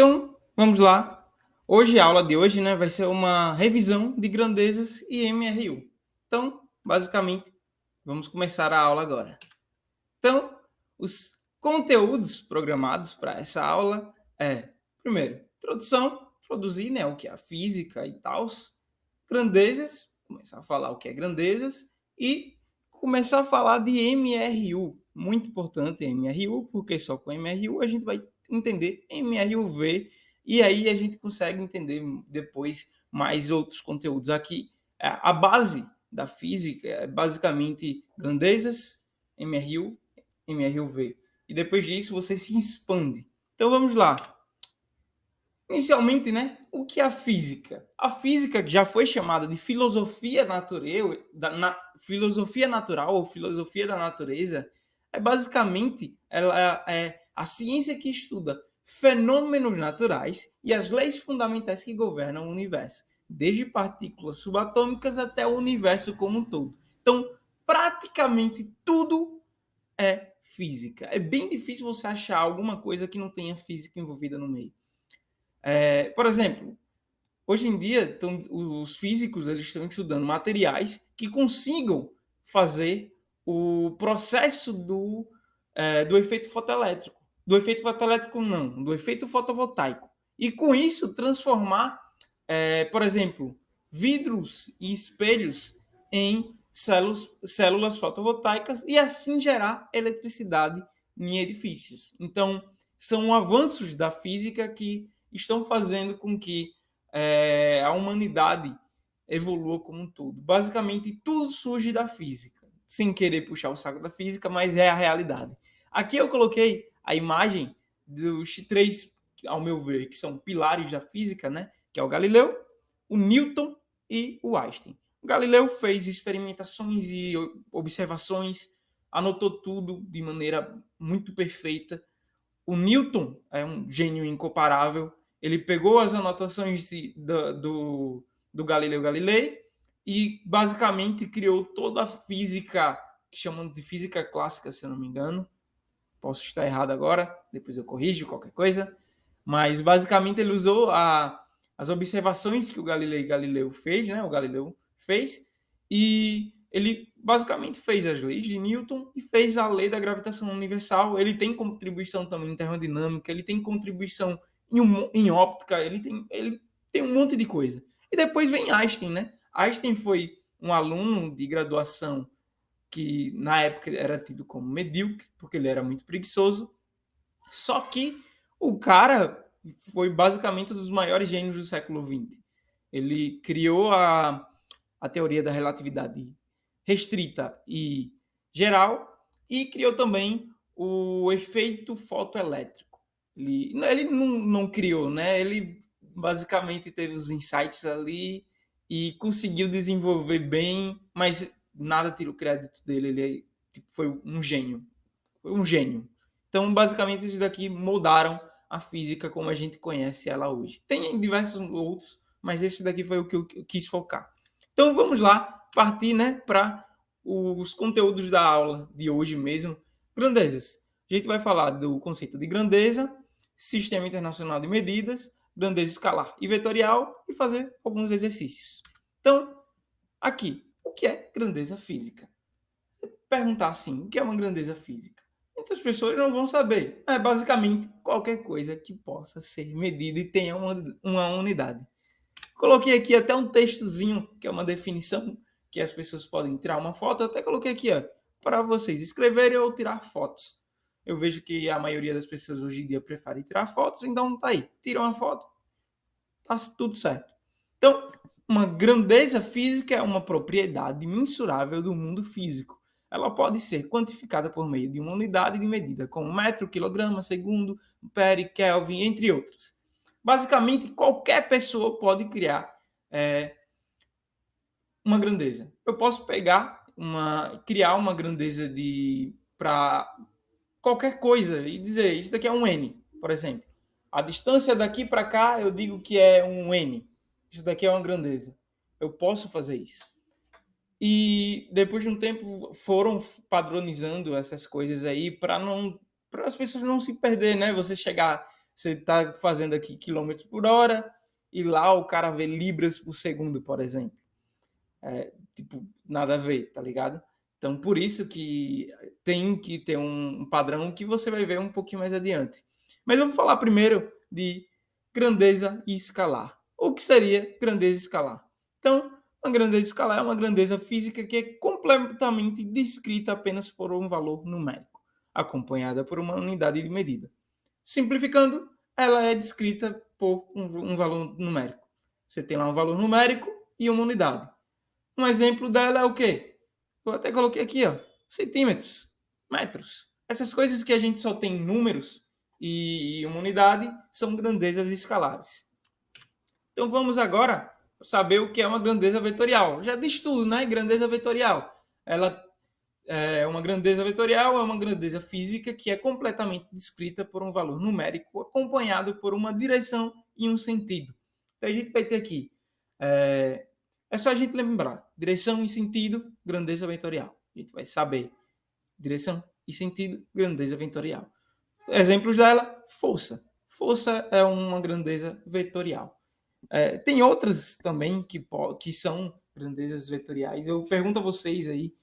Então, vamos lá. Hoje, a aula de hoje, né, vai ser uma revisão de grandezas e MRU. Então, basicamente, vamos começar a aula agora. Então, os conteúdos programados para essa aula primeiro, introdução, introduzir, né, o que é a física e tal, grandezas, começar a falar o que é grandezas e começar a falar de MRU. Muito importante MRU, porque só com MRU a gente vai entender MRUV e aí a gente consegue entender depois mais outros conteúdos. Aqui, a base da física é basicamente grandezas, MRU, MRUV. E depois disso você se expande. Então vamos lá. Inicialmente, né, o que é a física? A física já foi chamada de filosofia filosofia natural ou filosofia da natureza. Basicamente ela é a ciência que estuda fenômenos naturais e as leis fundamentais que governam o universo, desde partículas subatômicas até o universo como um todo. Então, praticamente tudo é física. É bem difícil você achar alguma coisa que não tenha física envolvida no meio. Por exemplo, hoje em dia os físicos eles estão estudando materiais que consigam fazer o processo do efeito fotoelétrico. Do efeito fotoelétrico não, do efeito fotovoltaico. E com isso transformar, por exemplo, vidros e espelhos em células fotovoltaicas e assim gerar eletricidade em edifícios. Então, são avanços da física que estão fazendo com que a humanidade evolua como um todo. Basicamente, tudo surge da física. Sem querer puxar o saco da física, mas é a realidade. Aqui eu coloquei a imagem dos três, ao meu ver, que são pilares da física, né? Que é o Galileu, o Newton e o Einstein. O Galileu fez experimentações e observações, anotou tudo de maneira muito perfeita. O Newton é um gênio incomparável. Ele pegou as anotações do Galileu Galilei e basicamente criou toda a física, que chamam de física clássica, se eu não me engano. Posso estar errado agora, depois eu corrijo qualquer coisa. Mas basicamente ele usou as observações que o Galileu fez, né? O Galileu fez, e ele basicamente fez as leis de Newton e fez a lei da gravitação universal. Ele tem contribuição também em termodinâmica, ele tem contribuição em óptica, ele tem um monte de coisa. E depois vem Einstein, né? Einstein foi um aluno de graduação que na época era tido como medíocre, porque ele era muito preguiçoso. Só que o cara foi basicamente um dos maiores gênios do século XX. Ele criou a teoria da relatividade restrita e geral e criou também o efeito fotoelétrico. Ele não criou, né? Ele basicamente teve os insights ali e conseguiu desenvolver bem, mas nada tira o crédito dele. Ele foi um gênio. Foi um gênio. Então, basicamente, esses daqui moldaram a física como a gente conhece ela hoje. Tem diversos outros, mas esse daqui foi o que eu quis focar. Então, vamos lá partir, né, para os conteúdos da aula de hoje mesmo. Grandezas. A gente vai falar do conceito de grandeza, sistema internacional de medidas, grandeza escalar e vetorial e fazer alguns exercícios. Então, aqui, o que é grandeza física? Perguntar assim, o que é uma grandeza física? Muitas pessoas não vão saber. É basicamente qualquer coisa que possa ser medida e tenha uma unidade. Coloquei aqui até um textozinho, que é uma definição que as pessoas podem tirar uma foto. Eu até coloquei aqui, para vocês escreverem ou tirar fotos. Eu vejo que a maioria das pessoas hoje em dia prefere tirar fotos, então tá aí. Tira uma foto, tá tudo certo. Então, uma grandeza física é uma propriedade mensurável do mundo físico. Ela pode ser quantificada por meio de uma unidade de medida, como metro, quilograma, segundo, ampere, Kelvin, entre outras. Basicamente, qualquer pessoa pode criar uma grandeza. Eu posso criar uma grandeza para qualquer coisa e dizer, isso daqui é um N, por exemplo. A distância daqui para cá, eu digo que é um N. Isso daqui é uma grandeza. Eu posso fazer isso. E depois de um tempo foram padronizando essas coisas aí para as pessoas não se perder, né? Você chegar, Você está fazendo aqui quilômetros por hora e lá o cara vê libras por segundo, por exemplo. Tipo, nada a ver, tá ligado? Então, por isso que tem que ter um padrão que você vai ver um pouquinho mais adiante. Mas eu vou falar primeiro de grandeza escalar. O que seria grandeza escalar? Então, uma grandeza escalar é uma grandeza física que é completamente descrita apenas por um valor numérico, acompanhada por uma unidade de medida. Simplificando, ela é descrita por um valor numérico. Você tem lá um valor numérico e uma unidade. Um exemplo dela é o quê? Eu até coloquei aqui, ó, centímetros, metros. Essas coisas que a gente só tem números e uma unidade são grandezas escalares. Então vamos agora saber o que é uma grandeza vetorial. Já diz tudo, né? Grandeza vetorial. Ela é uma grandeza vetorial, é uma grandeza física que é completamente descrita por um valor numérico acompanhado por uma direção e um sentido. Então a gente vai ter aqui é só a gente lembrar. Direção e sentido, grandeza vetorial. A gente vai saber. Direção e sentido, grandeza vetorial. Exemplos dela, força. Força é uma grandeza vetorial. Tem outras também que são grandezas vetoriais. Eu pergunto a vocês aí,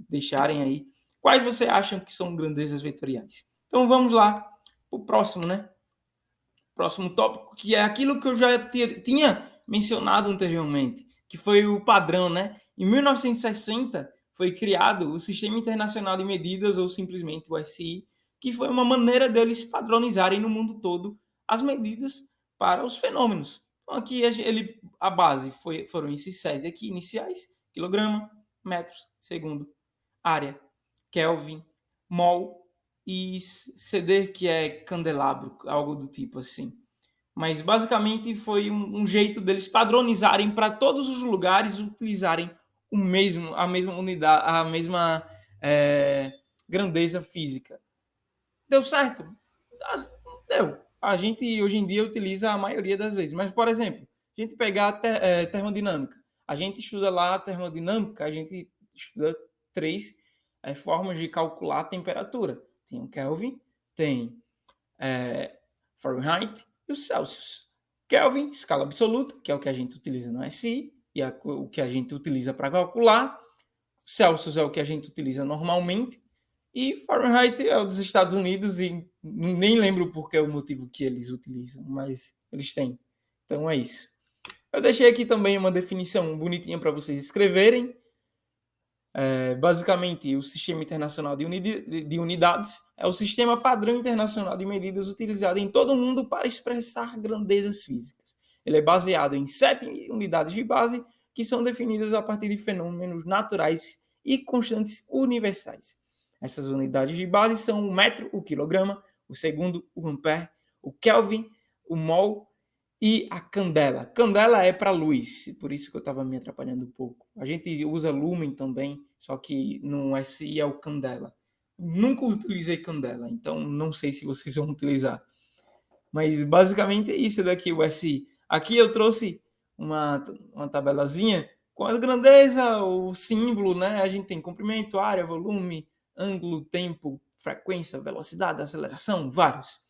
deixarem aí, quais vocês acham que são grandezas vetoriais. Então vamos lá para o próximo, né? Próximo tópico, que é aquilo que eu já tinha mencionado anteriormente, que foi o padrão, né? Em 1960 foi criado o Sistema Internacional de Medidas, ou simplesmente o SI, que foi uma maneira deles padronizarem no mundo todo as medidas para os fenômenos. Então aqui a base foram esses 7 aqui iniciais: quilograma, metros, segundo, área, Kelvin, mol e CD, que é candelabro, algo do tipo assim. Mas basicamente foi um jeito deles padronizarem para todos os lugares utilizarem a mesma unidade, a mesma grandeza física. Deu certo? Deu. A gente hoje em dia utiliza a maioria das vezes. Mas, por exemplo, a gente pegar a termodinâmica. A gente estuda lá a termodinâmica, a gente estuda 3 formas de calcular a temperatura. Tem o Kelvin, tem Fahrenheit e o Celsius. Kelvin, escala absoluta, que é o que a gente utiliza no SI, e o que a gente utiliza para calcular. Celsius é o que a gente utiliza normalmente. E Fahrenheit é o dos Estados Unidos, e nem lembro por que é o motivo que eles utilizam, mas eles têm. Então é isso. Eu deixei aqui também uma definição bonitinha para vocês escreverem. Basicamente, o Sistema Internacional de Unidades é o sistema padrão internacional de medidas utilizado em todo o mundo para expressar grandezas físicas. Ele é baseado em 7 unidades de base que são definidas a partir de fenômenos naturais e constantes universais. Essas unidades de base são o metro, o quilograma, o segundo, o ampere, o Kelvin, o mol e a candela. Candela é para luz, por isso que eu estava me atrapalhando um pouco. A gente usa lumen também, só que no SI é o candela. Nunca utilizei candela, então não sei se vocês vão utilizar. Mas basicamente é isso daqui, o SI. Aqui eu trouxe uma tabelazinha com a grandeza, o símbolo, né? A gente tem comprimento, área, volume, ângulo, tempo, frequência, velocidade, aceleração, vários.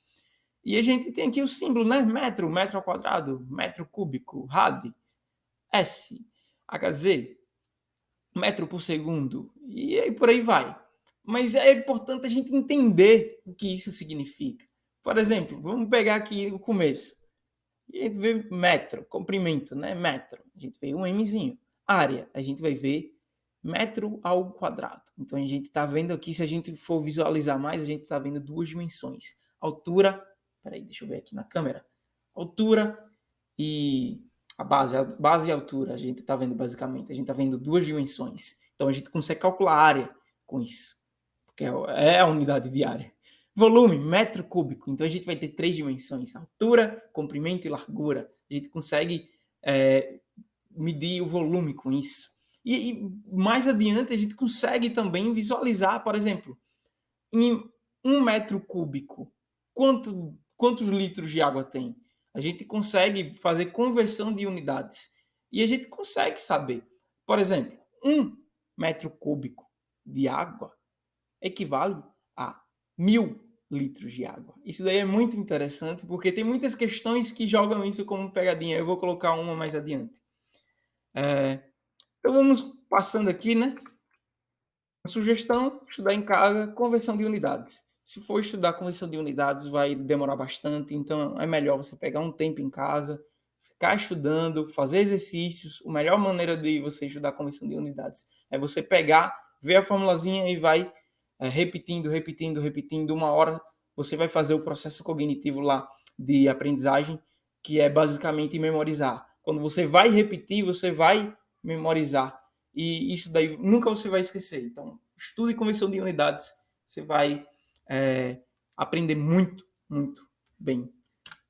E a gente tem aqui o símbolo, né? Metro, metro ao quadrado, metro cúbico, rad, S, Hz, metro por segundo, e aí por aí vai. Mas é importante a gente entender o que isso significa. Por exemplo, vamos pegar aqui o começo. E a gente vê metro, comprimento, né? Metro. A gente vê um Mzinho. Área, a gente vai ver metro ao quadrado. Então a gente está vendo aqui, se a gente for visualizar mais, a gente está vendo 2 dimensões. Altura, peraí, deixa eu ver aqui na câmera. Altura e a base e altura, a gente está vendo basicamente. A gente está vendo 2 dimensões. Então a gente consegue calcular a área com isso, porque é a unidade de área. Volume, metro cúbico. Então a gente vai ter 3 dimensões: altura, comprimento e largura. A gente consegue medir o volume com isso. E mais adiante a gente consegue também visualizar, por exemplo, em 1 metro cúbico, quantos litros de água tem? A gente consegue fazer conversão de unidades. E a gente consegue saber. Por exemplo, 1 metro cúbico de água equivale a 1000 litros de água. Isso daí é muito interessante, porque tem muitas questões que jogam isso como pegadinha. Eu vou colocar uma mais adiante. Então vamos passando aqui, né? A sugestão, estudar em casa, conversão de unidades. Se for estudar conversão de unidades, vai demorar bastante, então é melhor você pegar um tempo em casa, ficar estudando, fazer exercícios. A melhor maneira de você estudar conversão de unidades é você pegar, ver a formulazinha e vai repetindo, repetindo, repetindo. Uma hora você vai fazer o processo cognitivo lá de aprendizagem, que é basicamente memorizar. Quando você vai repetir, você vai memorizar. E isso daí nunca você vai esquecer. Então, estude conversão de unidades. Você vai aprender muito, muito bem.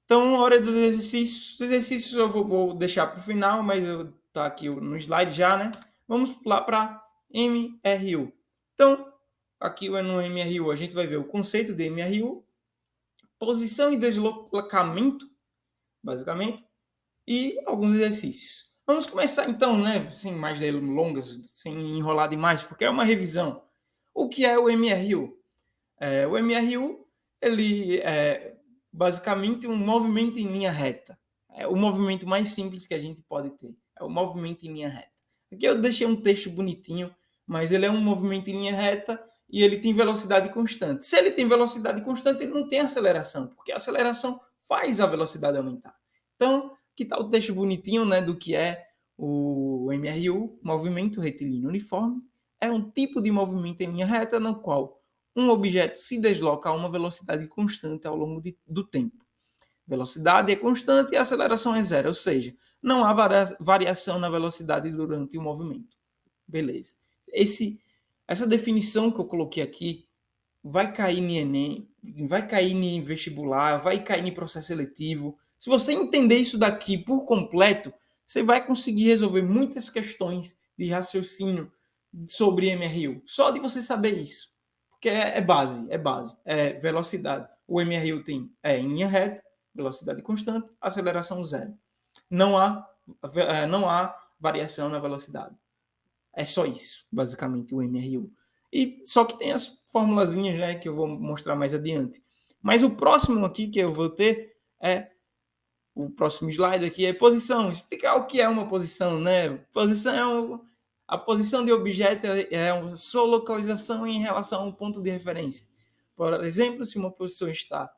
Então, hora dos exercícios. Os exercícios eu vou deixar para o final, mas tá aqui no slide já, né? Vamos lá para MRU. Então, aqui no MRU a gente vai ver o conceito de MRU, posição e deslocamento, basicamente, e alguns exercícios. Vamos começar então, né, sem mais delongas, sem enrolar demais, porque é uma revisão. O que é o MRU? O MRU, ele é basicamente um movimento em linha reta. É o movimento mais simples que a gente pode ter. É o movimento em linha reta. Aqui eu deixei um texto bonitinho, mas ele é um movimento em linha reta e ele tem velocidade constante. Se ele tem velocidade constante, ele não tem aceleração, porque a aceleração faz a velocidade aumentar. Então, que tal o texto bonitinho, né, do que é o MRU, movimento retilíneo uniforme? É um tipo de movimento em linha reta no qual um objeto se desloca a uma velocidade constante ao longo do tempo. Velocidade é constante e a aceleração é zero, ou seja, não há variação na velocidade durante o movimento. Beleza. Essa definição que eu coloquei aqui vai cair no Enem, vai cair no vestibular, vai cair no processo seletivo. Se você entender isso daqui por completo, você vai conseguir resolver muitas questões de raciocínio sobre MRU. Só de você saber isso. Porque é base. É velocidade. O MRU tem em linha reta, velocidade constante, aceleração zero. Não há variação na velocidade. É só isso, basicamente, o MRU. E só que tem as formulazinhas, né, que eu vou mostrar mais adiante. Mas o próximo aqui que eu vou ter é o próximo slide aqui é posição. Explicar o que é uma posição, né? Posição é a posição de objeto é a sua localização em relação a um ponto de referência. Por exemplo, se uma pessoa está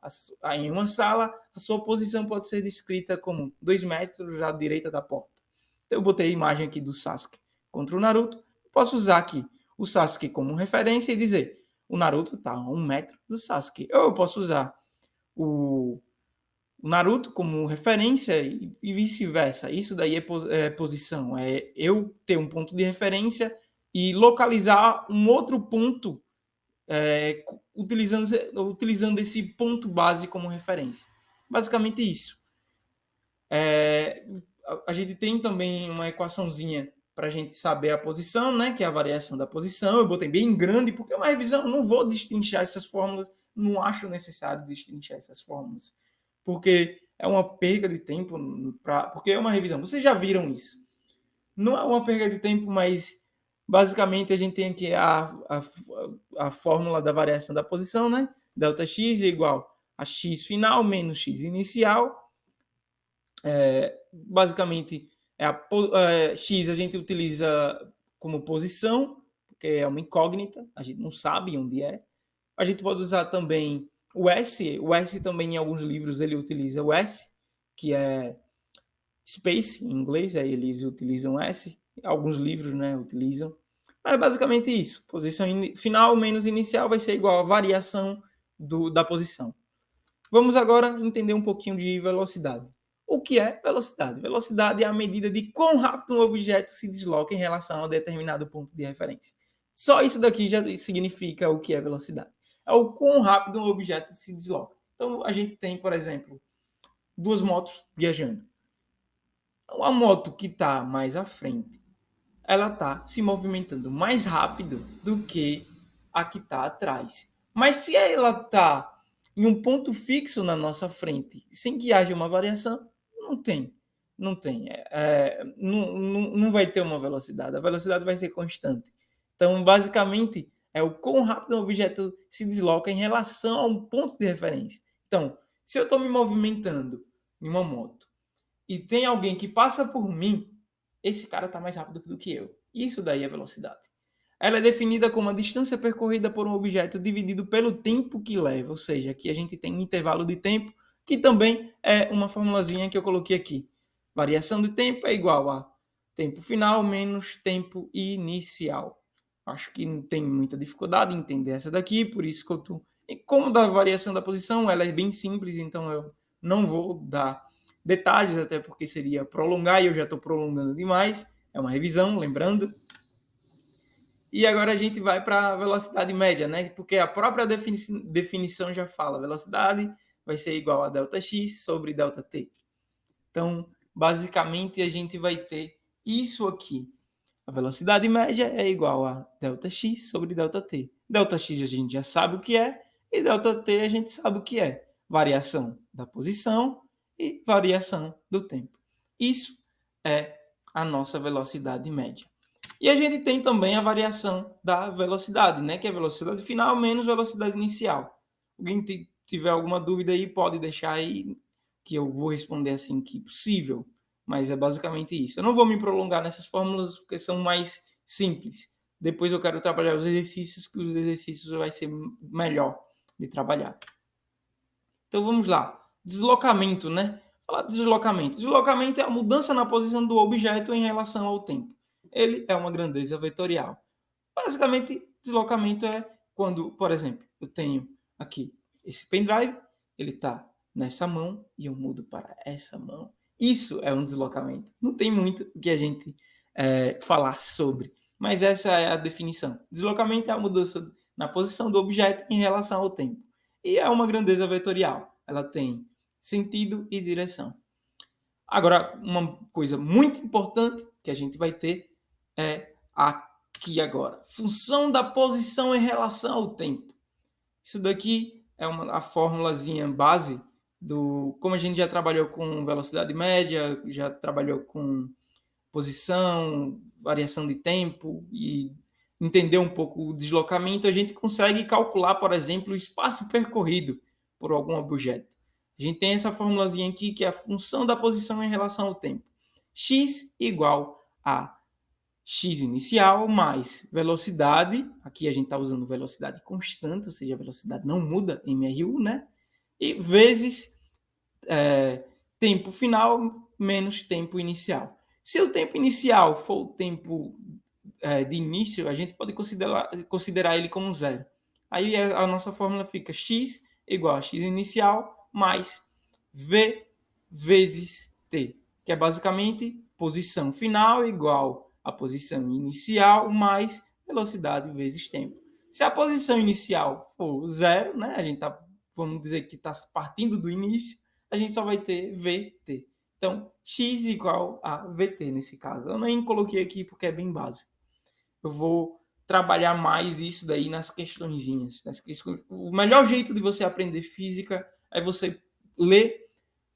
em uma sala, a sua posição pode ser descrita como 2 metros à direita da porta. Então, eu botei a imagem aqui do Sasuke contra o Naruto. Posso usar aqui o Sasuke como referência e dizer o Naruto está a 1 metro do Sasuke. Ou eu posso usar o Naruto como referência e vice-versa. Isso daí é posição. É eu ter um ponto de referência e localizar um outro ponto utilizando esse ponto base como referência. Basicamente isso. A gente tem também uma equaçãozinha para a gente saber a posição, né? Que é a variação da posição. Eu botei bem grande, porque é uma revisão. Não vou destrinchar essas fórmulas. Não acho necessário destrinchar essas fórmulas. Porque é uma perda de tempo. Porque é uma revisão. Vocês já viram isso. Não é uma perda de tempo, mas basicamente a gente tem aqui a fórmula da variação da posição, né? Delta x é igual a x final menos x inicial. Basicamente, x a gente utiliza como posição, porque é uma incógnita, a gente não sabe onde é. A gente pode usar também o S. O S também, em alguns livros, ele utiliza o S, que é space, em inglês, aí eles utilizam S. Alguns livros, né, utilizam. É basicamente isso. Posição final menos inicial vai ser igual a variação da posição. Vamos agora entender um pouquinho de velocidade. O que é velocidade? Velocidade é a medida de quão rápido um objeto se desloca em relação a determinado ponto de referência. Só isso daqui já significa o que é velocidade. É o quão rápido um objeto se desloca. Então, a gente tem, por exemplo, duas motos viajando. A moto que está mais à frente, ela está se movimentando mais rápido do que a que está atrás. Mas se ela está em um ponto fixo na nossa frente, sem que haja uma variação, não tem. Não tem. Não vai ter uma velocidade. A velocidade vai ser constante. Então, basicamente, é o quão rápido o objeto se desloca em relação a um ponto de referência. Então, se eu estou me movimentando em uma moto e tem alguém que passa por mim, esse cara está mais rápido do que eu. Isso daí é velocidade. Ela é definida como a distância percorrida por um objeto dividido pelo tempo que leva, ou seja, aqui a gente tem um intervalo de tempo, que também é uma formulazinha que eu coloquei aqui. Variação de tempo é igual a tempo final menos tempo inicial. Acho que não tem muita dificuldade em entender essa daqui, por isso que eu estou... Como da variação da posição, ela é bem simples, então eu não vou dar detalhes, até porque seria prolongar e eu já estou prolongando demais. É uma revisão, lembrando. E agora a gente vai para a velocidade média, né? Porque a própria definição já fala, velocidade vai ser igual a ΔX sobre ΔT. Então, basicamente, a gente vai ter isso aqui. A velocidade média é igual a ΔX sobre ΔT. ΔX a gente já sabe o que é, e ΔT a gente sabe o que é. Variação da posição e variação do tempo. Isso é a nossa velocidade média. E a gente tem também a variação da velocidade, né? Que é a velocidade final menos velocidade inicial. Alguém tiver alguma dúvida aí, pode deixar aí, que eu vou responder assim que possível. Mas é basicamente isso. Eu não vou me prolongar nessas fórmulas porque são mais simples. Depois eu quero trabalhar os exercícios, que os exercícios vai ser melhor de trabalhar. Então vamos lá. Deslocamento, né? Falar de deslocamento. Deslocamento é a mudança na posição do objeto em relação ao tempo. Ele é uma grandeza vetorial. Basicamente, deslocamento é quando, por exemplo, eu tenho aqui esse pendrive, ele está nessa mão e eu mudo para essa mão. Isso é um deslocamento. Não tem muito o que a gente falar sobre, mas essa é a definição. Deslocamento é a mudança na posição do objeto em relação ao tempo. E é uma grandeza vetorial. Ela tem sentido e direção. Agora, uma coisa muito importante que a gente vai ter é aqui agora. Função da posição em relação ao tempo. Isso daqui é a formulazinha base do... Como a gente já trabalhou com velocidade média, já trabalhou com posição, variação de tempo e entender um pouco o deslocamento, a gente consegue calcular, por exemplo, o espaço percorrido por algum objeto. A gente tem essa formulazinha aqui, que é a função da posição em relação ao tempo. X igual a x inicial mais velocidade, aqui a gente está usando velocidade constante, ou seja, a velocidade não muda em MRU, né? E vezes tempo final menos tempo inicial. Se o tempo inicial for o tempo de início, a gente pode considerar ele como zero. Aí a nossa fórmula fica x igual a x inicial mais v vezes t, que é basicamente posição final igual a posição inicial mais velocidade vezes tempo. Se a posição inicial for zero, né, a gente tá, vamos dizer que está partindo do início, a gente só vai ter VT. Então, x igual a VT nesse caso. Eu nem coloquei aqui porque é bem básico. Eu vou trabalhar mais isso daí nas questõezinhas. O melhor jeito de você aprender física é você ler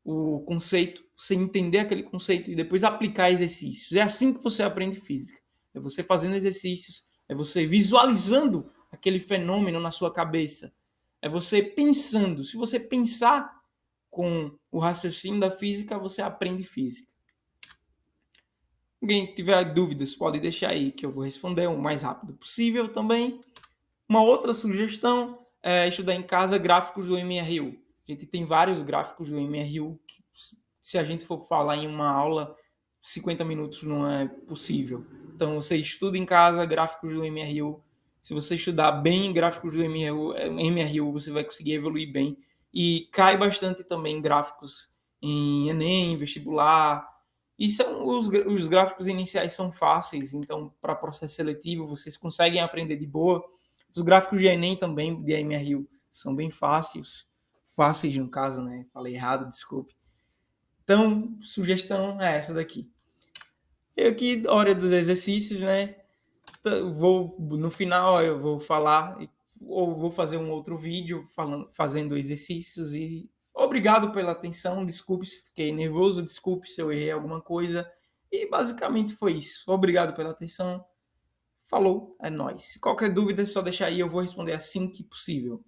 o conceito, você entender aquele conceito e depois aplicar exercícios. É assim que você aprende física. É você fazendo exercícios, é você visualizando aquele fenômeno na sua cabeça. É você pensando. Se você pensar com o raciocínio da física, você aprende física. Alguém tiver dúvidas, pode deixar aí que eu vou responder o mais rápido possível também. Uma outra sugestão é estudar em casa gráficos do MRU. A gente tem vários gráficos do MRU que, se a gente for falar em uma aula, 50 minutos não é possível. Então, você estuda em casa gráficos do MRU. Se você estudar bem gráficos do MRU, você vai conseguir evoluir bem. E cai bastante também gráficos em Enem, vestibular. E são os gráficos iniciais são fáceis, então para processo seletivo vocês conseguem aprender de boa. Os gráficos de Enem também, de MRU, são bem fáceis no caso, né? Falei errado, desculpe. Então, sugestão é essa daqui. Eu aqui, hora dos exercícios, né? No final eu vou falar, ou vou fazer um outro vídeo fazendo exercícios. E obrigado pela atenção, desculpe se fiquei nervoso, desculpe se eu errei alguma coisa. E basicamente foi isso. Obrigado pela atenção. Falou, é nóis. Qualquer dúvida é só deixar aí, eu vou responder assim que possível.